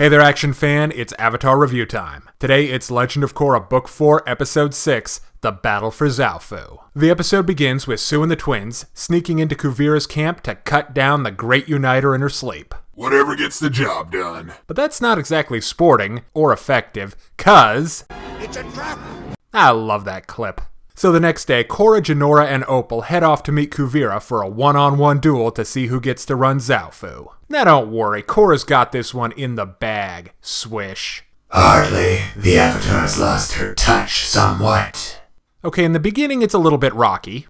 Hey there, action fan, it's Avatar review time. Today it's Legend of Korra Book 4, Episode 6, The Battle for Zaofu. The episode begins with Sue and the twins sneaking into Kuvira's camp to cut down the Great Uniter in her sleep. Whatever gets the job done. But that's not exactly sporting or effective, cause... It's a trap! I love that clip. So the next day, Korra, Jinora, and Opal head off to meet Kuvira for a one-on-one duel to see who gets to run Zaofu. Now don't worry, Korra's got this one in the bag, swish. Hardly. The Avatar's lost her touch somewhat. Okay, in the beginning it's a little bit rocky,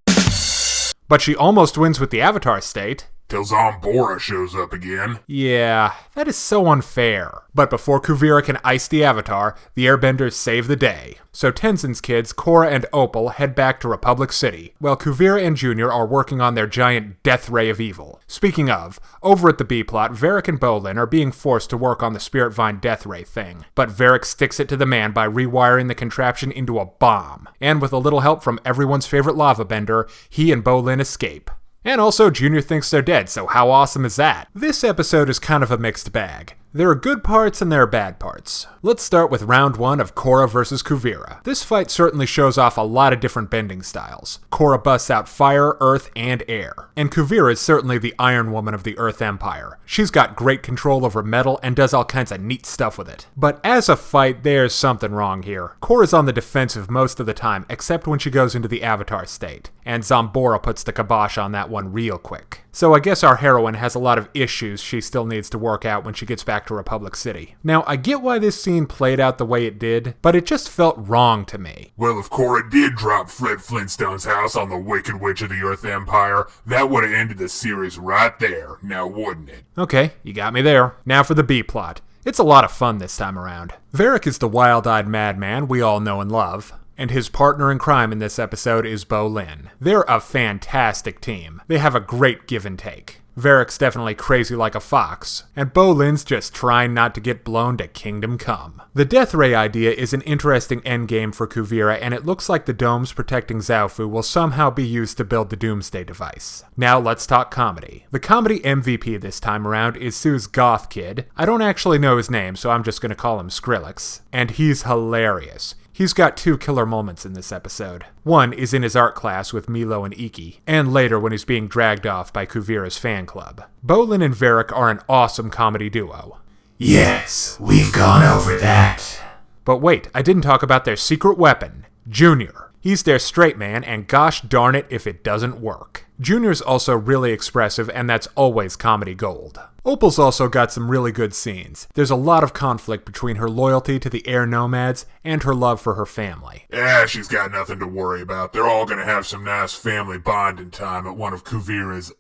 but she almost wins with the Avatar state. Till Zambora shows up again. Yeah, that is so unfair. But before Kuvira can ice the Avatar, the Airbenders save the day. So Tenzin's kids, Korra and Opal, head back to Republic City, while Kuvira and Junior are working on their giant death ray of evil. Speaking of, over at the B-plot, Varrick and Bolin are being forced to work on the Spirit Vine death ray thing. But Varrick sticks it to the man by rewiring the contraption into a bomb. And with a little help from everyone's favorite lava bender, he and Bolin escape. And also, Junior thinks they're dead, so how awesome is that? This episode is kind of a mixed bag. There are good parts and there are bad parts. Let's start with round 1 of Korra vs. Kuvira. This fight certainly shows off a lot of different bending styles. Korra busts out fire, earth, and air. And Kuvira is certainly the Iron Woman of the Earth Empire. She's got great control over metal and does all kinds of neat stuff with it. But as a fight, there's something wrong here. Korra's on the defensive most of the time, except when she goes into the Avatar state. And Zambora puts the kibosh on that one real quick. So I guess our heroine has a lot of issues she still needs to work out when she gets back to Republic City. Now, I get why this scene played out the way it did, but it just felt wrong to me. Well, if Korra did drop Fred Flintstone's house on the Wicked Witch of the Earth Empire, that would have ended the series right there, now wouldn't it? Okay, you got me there. Now for the B-plot. It's a lot of fun this time around. Varrick is the wild-eyed madman we all know and love. And his partner in crime in this episode is Bolin. They're a fantastic team. They have a great give and take. Varrick's definitely crazy like a fox, and Bolin's just trying not to get blown to kingdom come. The Death Ray idea is an interesting endgame for Kuvira, and it looks like the domes protecting Zaofu will somehow be used to build the Doomsday device. Now let's talk comedy. The comedy MVP this time around is Sue's goth kid. I don't actually know his name, so I'm just gonna call him Skrillex. And he's hilarious. He's got 2 killer moments in this episode. One is in his art class with Milo and Iki, and later when he's being dragged off by Kuvira's fan club. Bolin and Varrick are an awesome comedy duo. Yes, we've gone over that. But wait, I didn't talk about their secret weapon, Junior. He's their straight man, and gosh darn it if it doesn't work. Junior's also really expressive, and that's always comedy gold. Opal's also got some really good scenes. There's a lot of conflict between her loyalty to the air nomads and her love for her family. Yeah, she's got nothing to worry about. They're all gonna have some nice family bonding time at one of Kuvira's,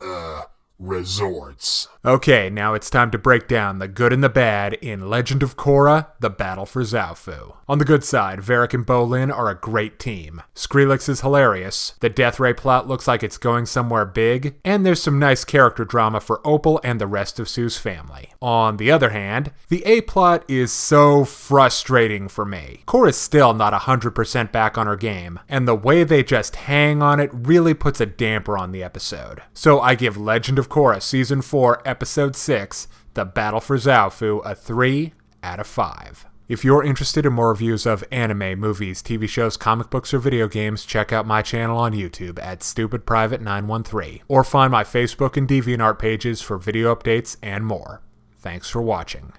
resorts. Okay, now it's time to break down the good and the bad in Legend of Korra, The Battle for Zaofu. On the good side, Varrick and Bolin are a great team. Skrillex is hilarious, the Death Ray plot looks like it's going somewhere big, and there's some nice character drama for Opal and the rest of Sue's family. On the other hand, the A-plot is so frustrating for me. Korra's still not 100% back on her game, and the way they just hang on it really puts a damper on the episode. So I give Legend of Korra Season 4, Episode 6, The Battle for Zaofu, a 3 out of 5. If you're interested in more reviews of anime, movies, TV shows, comic books, or video games, check out my channel on YouTube at StupidPrivate913, or find my Facebook and DeviantArt pages for video updates and more. Thanks for watching.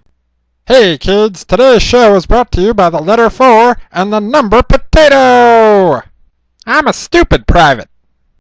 Hey kids, today's show is brought to you by the letter 4 and the number potato! I'm a stupid private.